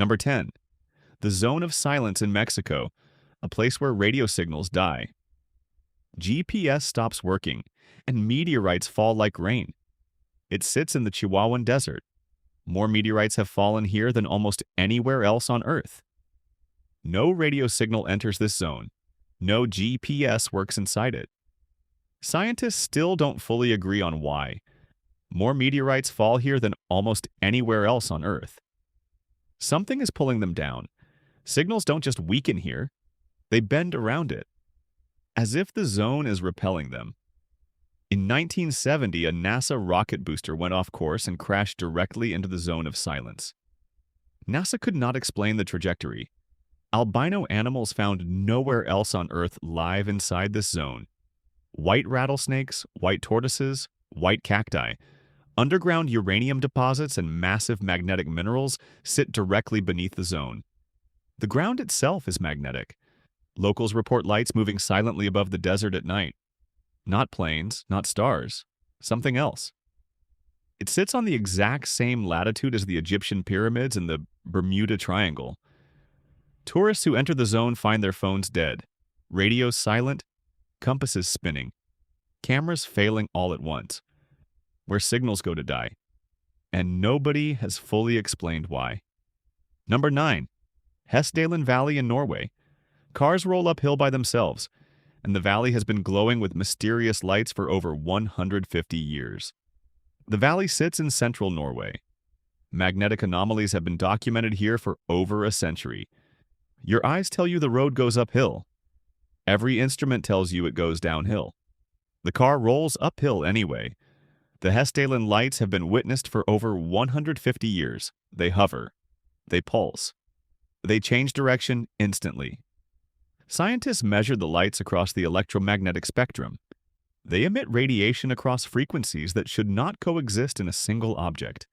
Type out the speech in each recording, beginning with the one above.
Number 10. The Zone of Silence in Mexico, a place where radio signals die. GPS stops working, and meteorites fall like rain. It sits in the Chihuahuan Desert. More meteorites have fallen here than almost anywhere else on Earth. No radio signal enters this zone. No GPS works inside it. Scientists still don't fully agree on why. More meteorites fall here than almost anywhere else on Earth. Something is pulling them down. Signals don't just weaken here, they bend around it, as if the zone is repelling them. In 1970, a NASA rocket booster went off course and crashed directly into the zone of silence. NASA could not explain the trajectory. Albino animals found nowhere else on Earth live inside this zone. White rattlesnakes, white tortoises, white cacti. Underground uranium deposits and massive magnetic minerals sit directly beneath the zone. The ground itself is magnetic. Locals report lights moving silently above the desert at night. Not planes, not stars, something else. It sits on the exact same latitude as the Egyptian pyramids and the Bermuda Triangle. Tourists who enter the zone find their phones dead, radios silent, compasses spinning, cameras failing all at once, where signals go to die. And nobody has fully explained why. Number 9. Hessdalen Valley in Norway. Cars roll uphill by themselves, and the valley has been glowing with mysterious lights for over 150 years. The valley sits in central Norway. Magnetic anomalies have been documented here for over a century. Your eyes tell you the road goes uphill. Every instrument tells you it goes downhill. The car rolls uphill anyway. The Hessdalen lights have been witnessed for over 150 years. They hover. They pulse. They change direction instantly. Scientists measure the lights across the electromagnetic spectrum. They emit radiation across frequencies that should not coexist in a single object.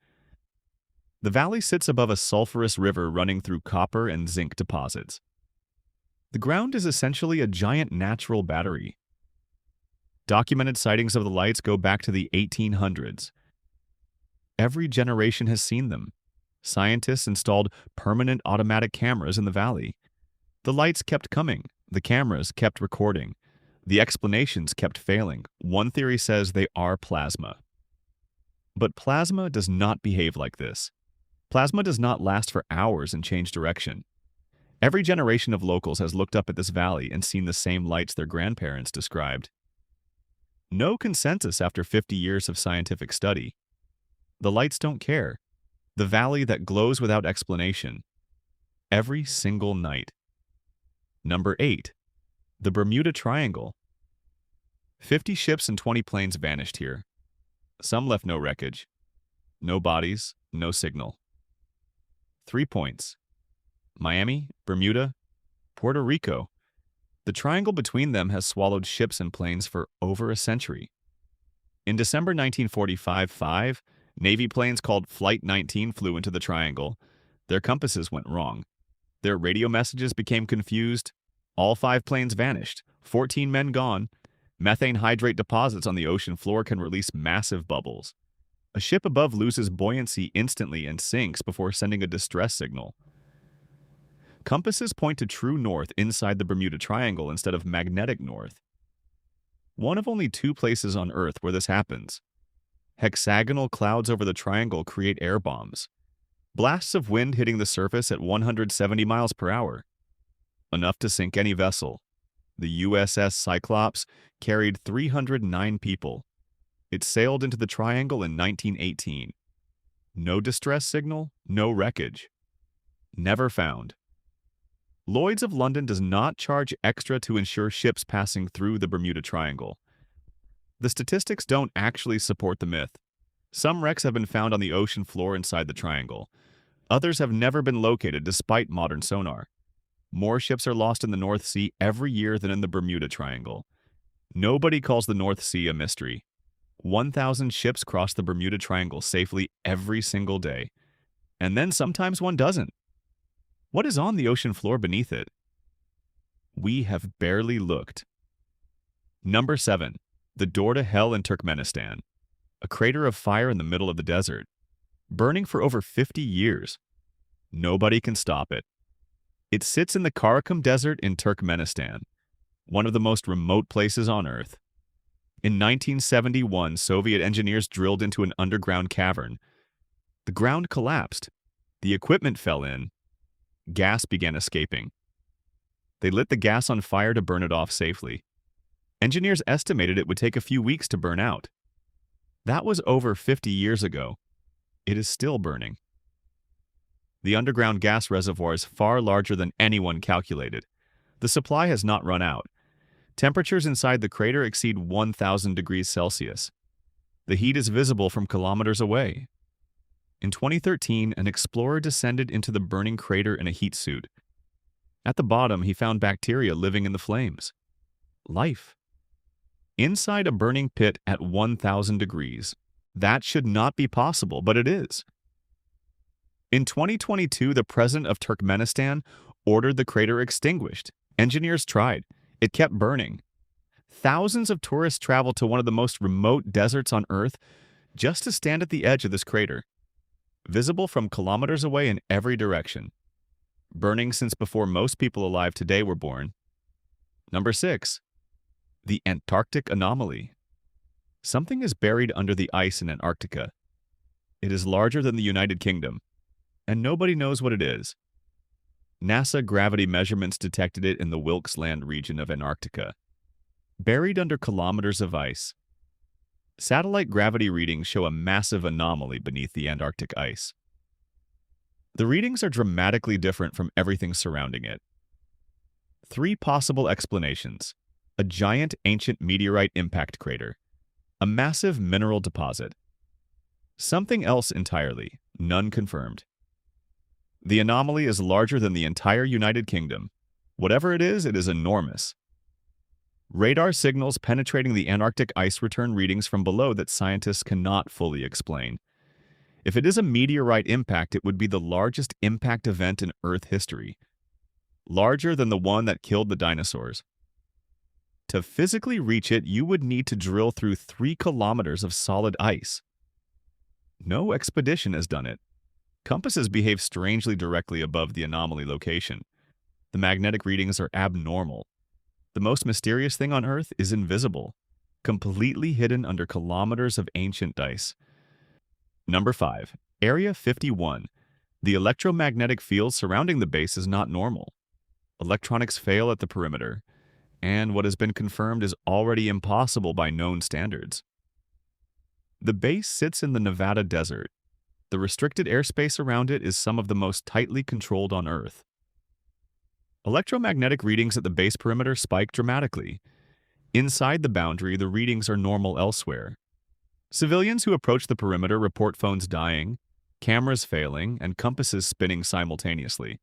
The valley sits above a sulfurous river running through copper and zinc deposits. The ground is essentially a giant natural battery. Documented sightings of the lights go back to the 1800s. Every generation has seen them. Scientists installed permanent automatic cameras in the valley. The lights kept coming. The cameras kept recording. The explanations kept failing. One theory says they are plasma. But plasma does not behave like this. Plasma does not last for hours and change direction. Every generation of locals has looked up at this valley and seen the same lights their grandparents described. No consensus after 50 years of scientific study. The lights don't care. The valley that glows without explanation. Every single night. Number 8. The Bermuda Triangle. 50 ships and 20 planes vanished here. Some left no wreckage. No bodies, no signal. 3 points. Miami, Bermuda, Puerto Rico. The triangle between them has swallowed ships and planes for over a century. In December 1945, 5 Navy planes called Flight 19 flew into the triangle. Their compasses went wrong. Their radio messages became confused. All 5 planes vanished. 14 men gone. Methane hydrate deposits on the ocean floor can release massive bubbles. A ship above loses buoyancy instantly and sinks before sending a distress signal. Compasses point to true north inside the Bermuda Triangle instead of magnetic north. One of only 2 places on Earth where this happens. Hexagonal clouds over the triangle create air bombs. Blasts of wind hitting the surface at 170 miles per hour. Enough to sink any vessel. The USS Cyclops carried 309 people. It sailed into the triangle in 1918. No distress signal, no wreckage. Never found. Lloyd's of London does not charge extra to insure ships passing through the Bermuda Triangle. The statistics don't actually support the myth. Some wrecks have been found on the ocean floor inside the triangle. Others have never been located despite modern sonar. More ships are lost in the North Sea every year than in the Bermuda Triangle. Nobody calls the North Sea a mystery. 1,000 ships cross the Bermuda Triangle safely every single day. And then sometimes one doesn't. What is on the ocean floor beneath it? We have barely looked. Number 7. The Door to Hell in Turkmenistan. A crater of fire in the middle of the desert. Burning for over 50 years. Nobody can stop it. It sits in the Karakum Desert in Turkmenistan, one of the most remote places on Earth. In 1971, Soviet engineers drilled into an underground cavern. The ground collapsed. The equipment fell in. Gas began escaping. They lit the gas on fire to burn it off safely. Engineers estimated it would take a few weeks to burn out. That was over 50 years ago. It is still burning. The underground gas reservoir is far larger than anyone calculated. The supply has not run out. Temperatures inside the crater exceed 1,000 degrees Celsius. The heat is visible from kilometers away. In 2013, an explorer descended into the burning crater in a heat suit. At the bottom, he found bacteria living in the flames. Life. Inside a burning pit at 1,000 degrees. That should not be possible, but it is. In 2022, the president of Turkmenistan ordered the crater extinguished. Engineers tried. It kept burning. Thousands of tourists travel to one of the most remote deserts on Earth just to stand at the edge of this crater, visible from kilometers away in every direction. Burning since before most people alive today were born. Number 6. The Antarctic Anomaly. Something is buried under the ice in Antarctica. It is larger than the United Kingdom, and nobody knows what it is. NASA gravity measurements detected it in the Wilkes Land region of Antarctica, buried under kilometers of ice. Satellite gravity readings show a massive anomaly beneath the Antarctic ice. The readings are dramatically different from everything surrounding it. 3 possible explanations: a giant ancient meteorite impact crater, a massive mineral deposit, something else entirely, none confirmed. The anomaly is larger than the entire United Kingdom. Whatever it is enormous. Radar signals penetrating the Antarctic ice return readings from below that scientists cannot fully explain. If it is a meteorite impact, it would be the largest impact event in Earth history, larger than the one that killed the dinosaurs. To physically reach it, you would need to drill through 3 kilometers of solid ice. No expedition has done it. Compasses behave strangely directly above the anomaly location. The magnetic readings are abnormal. The most mysterious thing on Earth is invisible, completely hidden under kilometers of ancient ice. Number 5. Area 51. The electromagnetic field surrounding the base is not normal. Electronics fail at the perimeter, and what has been confirmed is already impossible by known standards. The base sits in the Nevada desert. The restricted airspace around it is some of the most tightly controlled on Earth. Electromagnetic readings at the base perimeter spike dramatically. Inside the boundary, the readings are normal elsewhere. Civilians who approach the perimeter report phones dying, cameras failing, and compasses spinning simultaneously.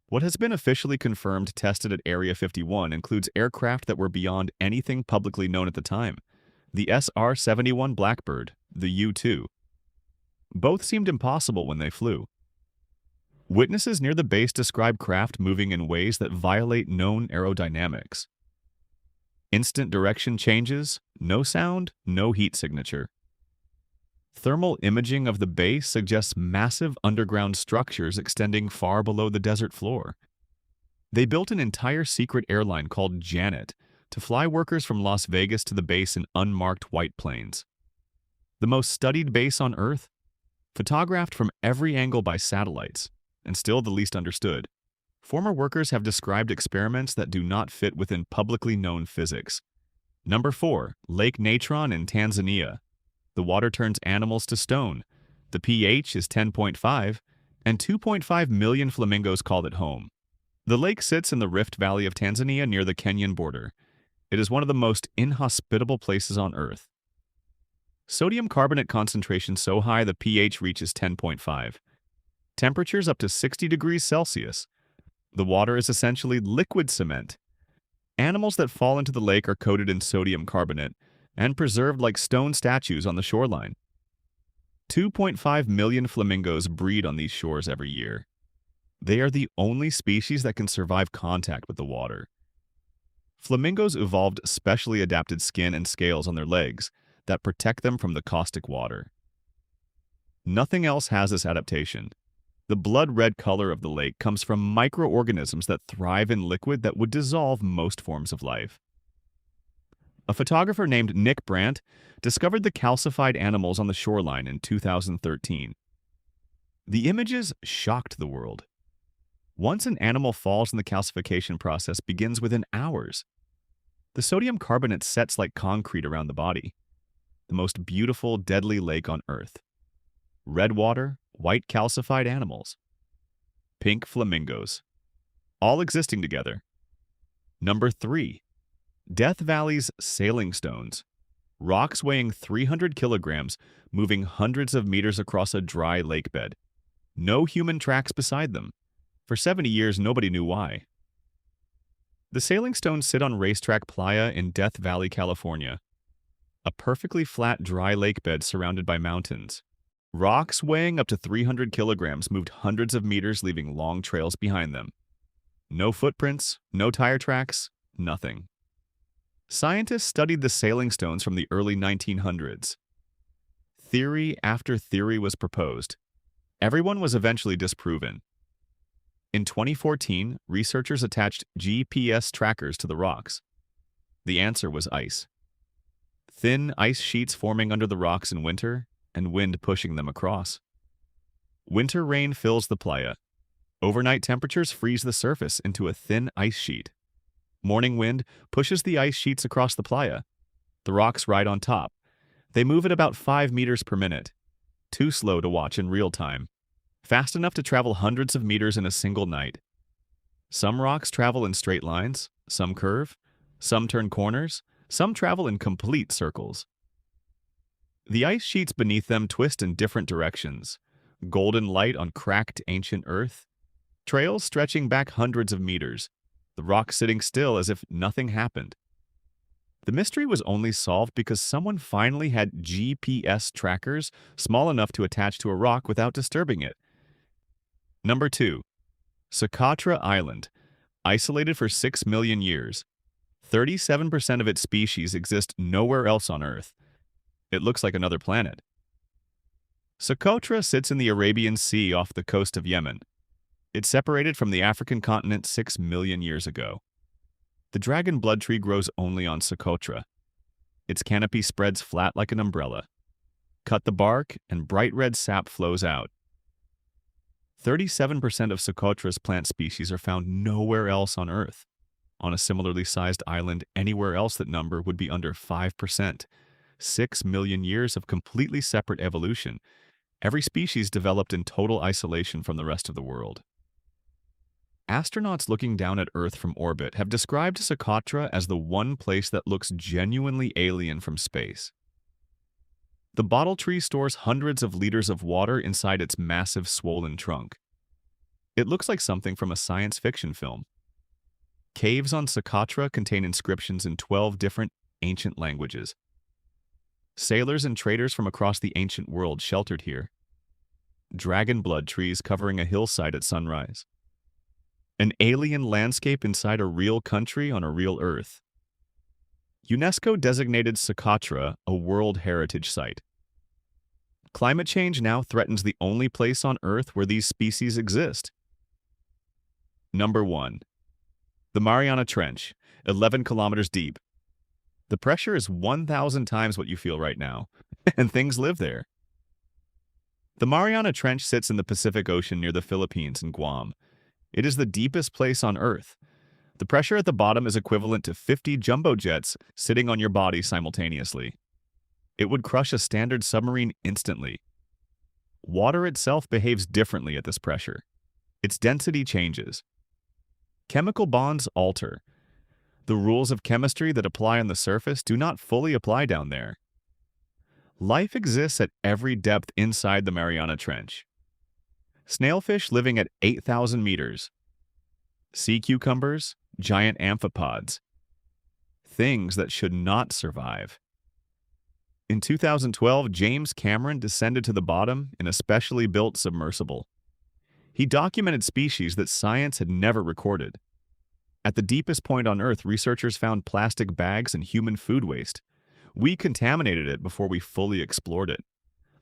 What has been officially confirmed tested at Area 51 includes aircraft that were beyond anything publicly known at the time. The SR-71 Blackbird, the U-2. Both seemed impossible when they flew. Witnesses near the base describe craft moving in ways that violate known aerodynamics. Instant direction changes, no sound, no heat signature. Thermal imaging of the base suggests massive underground structures extending far below the desert floor. They built an entire secret airline called Janet to fly workers from Las Vegas to the base in unmarked white planes. The most studied base on Earth, photographed from every angle by satellites, and still the least understood. Former workers have described experiments that do not fit within publicly known physics. Number 4. Lake Natron in Tanzania. The water turns animals to stone. The pH is 10.5, and 2.5 million flamingos call it home. The lake sits in the Rift Valley of Tanzania near the Kenyan border. It is one of the most inhospitable places on Earth. Sodium carbonate concentration so high the pH reaches 10.5. Temperatures up to 60 degrees Celsius. The water is essentially liquid cement. Animals that fall into the lake are coated in sodium carbonate and preserved like stone statues on the shoreline. 2.5 million flamingos breed on these shores every year. They are the only species that can survive contact with the water. Flamingos evolved specially adapted skin and scales on their legs that protect them from the caustic water. Nothing else has this adaptation. The blood-red color of the lake comes from microorganisms that thrive in liquid that would dissolve most forms of life. A photographer named Nick Brandt discovered the calcified animals on the shoreline in 2013. The images shocked the world. Once an animal falls in the calcification process begins within hours. The sodium carbonate sets like concrete around the body. The most beautiful, deadly lake on Earth. Red water, white calcified animals. Pink flamingos. All existing together. Number 3. Death Valley's sailing stones. Rocks weighing 300 kilograms, moving hundreds of meters across a dry lake bed. No human tracks beside them. For 70 years, nobody knew why. The sailing stones sit on Racetrack Playa in Death Valley, California. A perfectly flat, dry lake bed surrounded by mountains. Rocks weighing up to 300 kilograms moved hundreds of meters, leaving long trails behind them. No footprints, no tire tracks, nothing. Scientists studied the sailing stones from the early 1900s. Theory after theory was proposed. Everyone was eventually disproven. In 2014, researchers attached GPS trackers to the rocks. The answer was ice. Thin ice sheets forming under the rocks in winter, and wind pushing them across. Winter rain fills the playa. Overnight temperatures freeze the surface into a thin ice sheet. Morning wind pushes the ice sheets across the playa. The rocks ride on top. They move at about 5 meters per minute. Too slow to watch in real time. Fast enough to travel hundreds of meters in a single night. Some rocks travel in straight lines, some curve, some turn corners, some travel in complete circles. The ice sheets beneath them twist in different directions. Golden light on cracked ancient earth. Trails stretching back hundreds of meters. The rocks sitting still as if nothing happened. The mystery was only solved because someone finally had GPS trackers small enough to attach to a rock without disturbing it. Number 2. Socotra Island. Isolated for 6 million years. 37% of its species exist nowhere else on Earth. It looks like another planet. Socotra sits in the Arabian Sea off the coast of Yemen. It separated from the African continent 6 million years ago. The dragon blood tree grows only on Socotra. Its canopy spreads flat like an umbrella. Cut the bark, and bright red sap flows out. 37% of Socotra's plant species are found nowhere else on Earth. On a similarly sized island anywhere else, that number would be under 5%. 6 million years of completely separate evolution. Every species developed in total isolation from the rest of the world. Astronauts looking down at Earth from orbit have described Socotra as the one place that looks genuinely alien from space. The bottle tree stores hundreds of liters of water inside its massive swollen trunk. It looks like something from a science fiction film. Caves on Socotra contain inscriptions in 12 different ancient languages. Sailors and traders from across the ancient world sheltered here. Dragon blood trees covering a hillside at sunrise. An alien landscape inside a real country on a real Earth. UNESCO designated Socotra a World Heritage Site. Climate change now threatens the only place on Earth where these species exist. Number 1. The Mariana Trench, 11 kilometers deep. The pressure is 1,000 times what you feel right now, and things live there. The Mariana Trench sits in the Pacific Ocean near the Philippines and Guam. It is the deepest place on Earth. The pressure at the bottom is equivalent to 50 jumbo jets sitting on your body simultaneously. It would crush a standard submarine instantly. Water itself behaves differently at this pressure. Its density changes. Chemical bonds alter. The rules of chemistry that apply on the surface do not fully apply down there. Life exists at every depth inside the Mariana Trench. Snailfish living at 8,000 meters. Sea cucumbers, giant amphipods. Things that should not survive. In 2012, James Cameron descended to the bottom in a specially built submersible. He documented species that science had never recorded. At the deepest point on Earth, researchers found plastic bags and human food waste. We contaminated it before we fully explored it.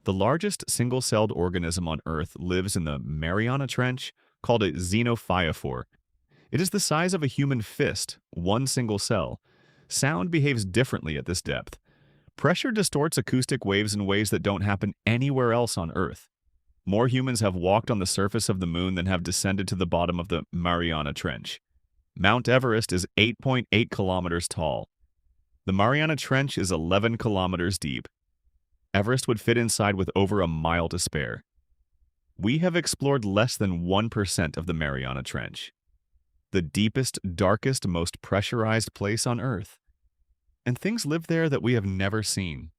The largest single-celled organism on Earth lives in the Mariana Trench, called a xenophyophore. It is the size of a human fist, one single cell. Sound behaves differently at this depth. Pressure distorts acoustic waves in ways that don't happen anywhere else on Earth. More humans have walked on the surface of the moon than have descended to the bottom of the Mariana Trench. Mount Everest is 8.8 kilometers tall. The Mariana Trench is 11 kilometers deep. Everest would fit inside with over a mile to spare. We have explored less than 1% of the Mariana Trench, the deepest, darkest, most pressurized place on Earth. And things live there that we have never seen.